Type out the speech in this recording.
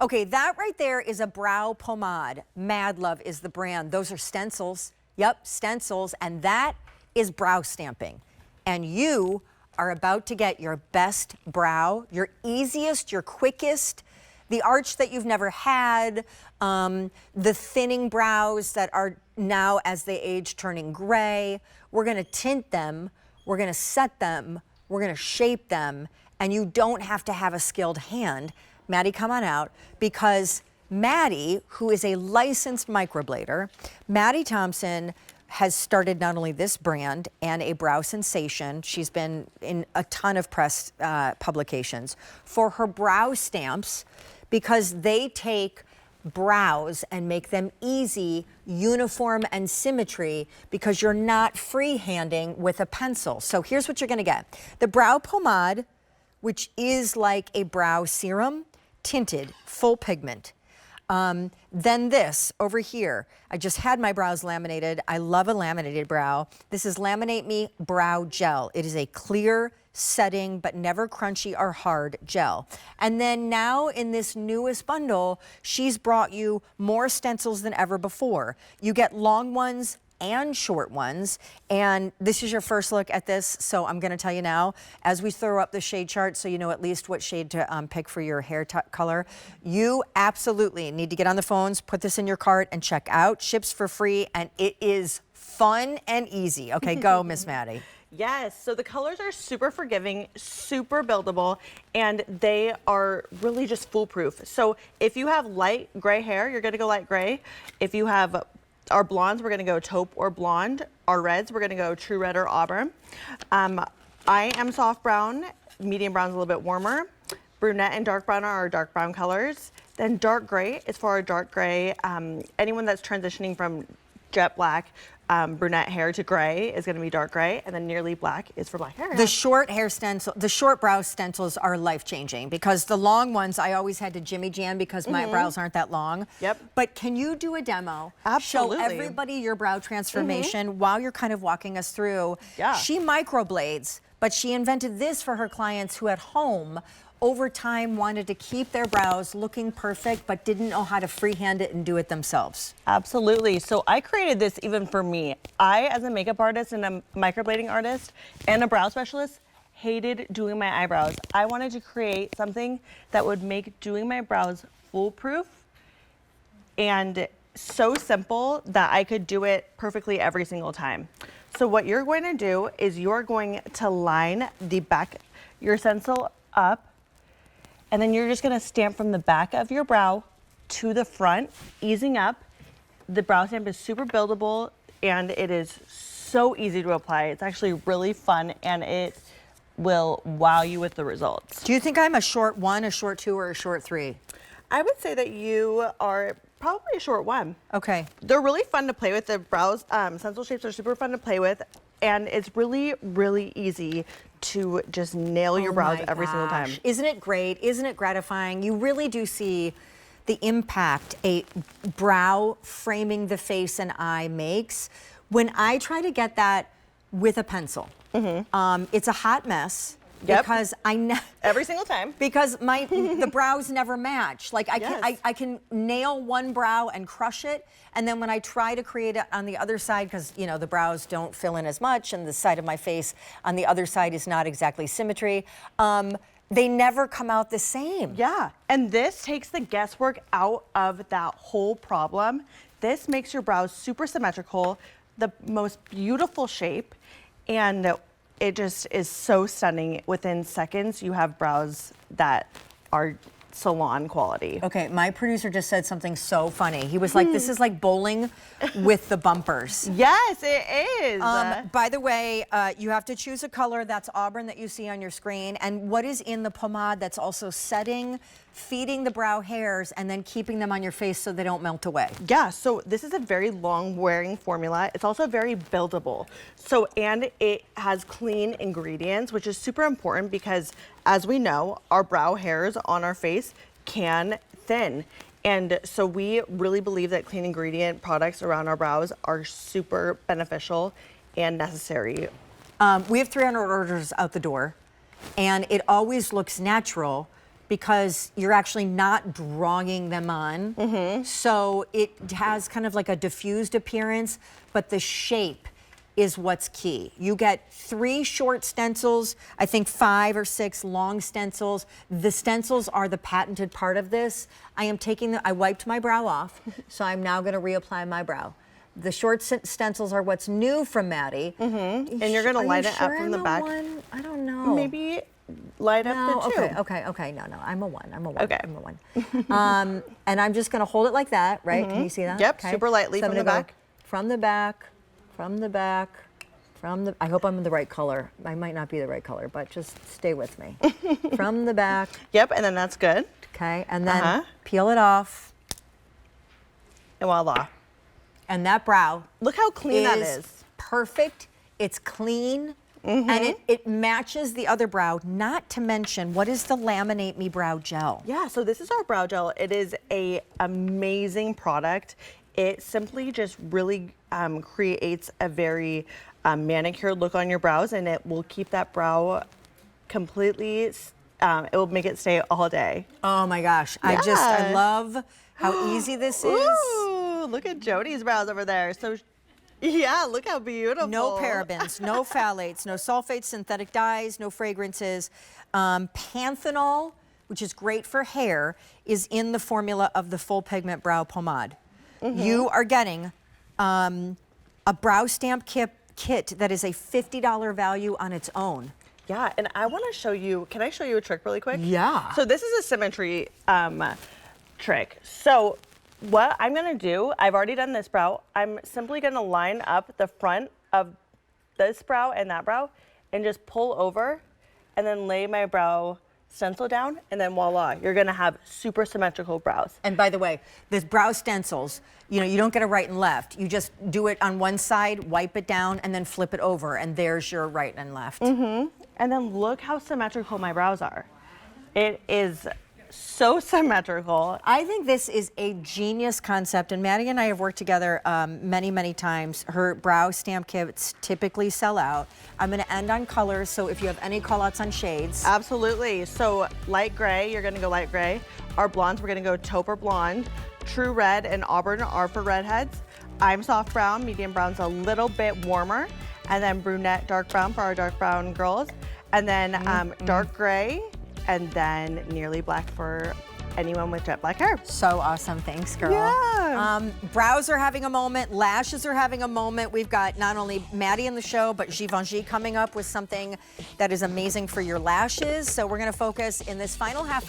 Okay, that right there is a brow pomade. MadLuvv is the brand. Those are stencils. Yep, stencils. And that is brow stamping. And you are about to get your best brow, your easiest, your quickest, the arch that you've never had, the thinning brows that are now, as they age, turning gray. We're gonna tint them, we're gonna set them, we're gonna shape them, and you don't have to have a skilled hand. Maddie, come on out, because Maddie, who is a licensed microblader, Maddie Thompson has started not only this brand and a brow sensation, she's been in a ton of press publications, for her brow stamps, because they take brows and make them easy, uniform, and symmetry, because you're not freehanding with a pencil. So here's what you're gonna get. The brow pomade, which is like a brow serum, tinted, full pigment. Then this over here, I just had my brows laminated. I love a laminated brow. This is Laminate Me Brow Gel. It is a clear setting, but never crunchy or hard gel. And then now in this newest bundle, she's brought you more stencils than ever before. You get long ones and short ones, and this is your first look at this, so I'm gonna tell you now, as we throw up the shade chart so you know at least what shade to pick for your hair color, you absolutely need to get on the phones, put this in your cart, and check out. Ships for free, and it is fun and easy. Okay, go, Miss Maddie. Yes, so the colors are super forgiving, super buildable, and they are really just foolproof. So if you have light gray hair, you're gonna go light gray. If you have our blondes, we're gonna go taupe or blonde. Our reds, we're gonna go true red or auburn. I am soft brown, medium brown's a little bit warmer. Brunette and dark brown are our dark brown colors. Then dark gray is for our dark gray. Anyone that's transitioning from jet black, brunette hair to gray is going to be dark gray, and then nearly black is for black hair. The short hair stencil, the short brow stencils are life-changing, because the long ones I always had to jimmy jam because my brows aren't that long. Yep. But can you do a demo? Absolutely. Show everybody your brow transformation while you're kind of walking us through. Yeah. She microblades, but she invented this for her clients who at home over time wanted to keep their brows looking perfect, but didn't know how to freehand it and do it themselves. Absolutely. So I created this even for me. I, as a makeup artist and a microblading artist and a brow specialist, hated doing my eyebrows. I wanted to create something that would make doing my brows foolproof and so simple that I could do it perfectly every single time. So what you're going to do is you're going to line the back, your stencil up, and then you're just gonna stamp from the back of your brow to the front, easing up. The brow stamp is super buildable, and it is so easy to apply. It's actually really fun, and it will wow you with the results. Do you think I'm a short 1, a short 2, or a short 3? I would say that you are probably a short 1. Okay. They're really fun to play with. The brows, stencil shapes are super fun to play with, and it's really, really easy to just nail your brows every single time. Isn't it great? Isn't it gratifying? You really do see the impact a brow framing the face and eye makes. When I try to get that with a pencil, it's a hot mess. Yep. Because every single time. Because the brows never match. Like I can nail one brow and crush it, and then when I try to create it on the other side, because you know the brows don't fill in as much, and the side of my face on the other side is not exactly symmetry, they never come out the same. Yeah, and this takes the guesswork out of that whole problem. This makes your brows super symmetrical, the most beautiful shape, and it just is so stunning. Within seconds, you have brows that are salon quality. Okay, my producer just said something so funny. He was like, this is like bowling with the bumpers. Yes, it is. By the way, you have to choose a color that's auburn that you see on your screen, and what is in the pomade that's also setting, feeding the brow hairs, and then keeping them on your face so they don't melt away. Yeah, so this is a very long wearing formula. It's also very buildable. So, and it has clean ingredients, which is super important because, as we know, our brow hairs on our face can thin. And so we really believe that clean ingredient products around our brows are super beneficial and necessary. We have 300 orders out the door, and it always looks natural because you're actually not drawing them on. So it has kind of like a diffused appearance, but the shape is what's key. You get 3 short stencils, I think 5 or 6 long stencils. The stencils are the patented part of this. I am taking I wiped my brow off, so I'm now gonna reapply my brow. The short stencils are what's new from Maddie. And you're gonna line it up from the back. I don't know. Maybe light up the 2. Okay, no, I'm a 1, Okay. I'm a 1. And I'm just gonna hold it like that, right? Can you see that? Yep, super lightly So I'm from the gonna back. go from the back, from the back, I hope I'm in the right color. I might not be the right color, but just stay with me. From the back. Yep, and then that's good. Okay, and then peel it off. And voila. And that brow. Look how clean that is. Perfect. It's clean. And it matches the other brow, not to mention, what is the Laminate Me Brow Gel? Yeah, so this is our brow gel. It is a amazing product. It simply just really creates a very manicured look on your brows, and it will keep that brow completely, it will make it stay all day. Oh my gosh. Yeah. I love how easy this is. Ooh, look at Jody's brows over there. So, yeah, look how beautiful. No parabens, no phthalates, no sulfates, synthetic dyes, no fragrances. Panthenol, which is great for hair, is in the formula of the full pigment brow pomade. You are getting a brow stamp kit that is a $50 value on its own. Yeah, and I want to show you, can I show you a trick really quick? Yeah. So this is a symmetry trick. So what I'm gonna do, I've already done this brow. I'm simply gonna line up the front of this brow and that brow and just pull over and then lay my brow stencil down, and then voila, you're gonna have super symmetrical brows. And by the way, the brow stencils, you know, you don't get a right and left. You just do it on one side, wipe it down, and then flip it over, and there's your right and left. And then look how symmetrical my brows are. It is so symmetrical. I think this is a genius concept, and Maddie and I have worked together many, many times. Her brow stamp kits typically sell out. I'm gonna end on colors, so if you have any call outs on shades. Absolutely. So light gray, you're gonna go light gray. Our blondes, we're gonna go taupe blonde. True red and auburn are for redheads. I'm soft brown, medium brown's a little bit warmer. And then brunette, dark brown for our dark brown girls. And then dark gray, and then nearly black for anyone with jet black hair. So awesome, thanks girl. Yeah. Brows are having a moment, lashes are having a moment. We've got not only Maddie in the show, but Givenchy coming up with something that is amazing for your lashes. So we're gonna focus in this final half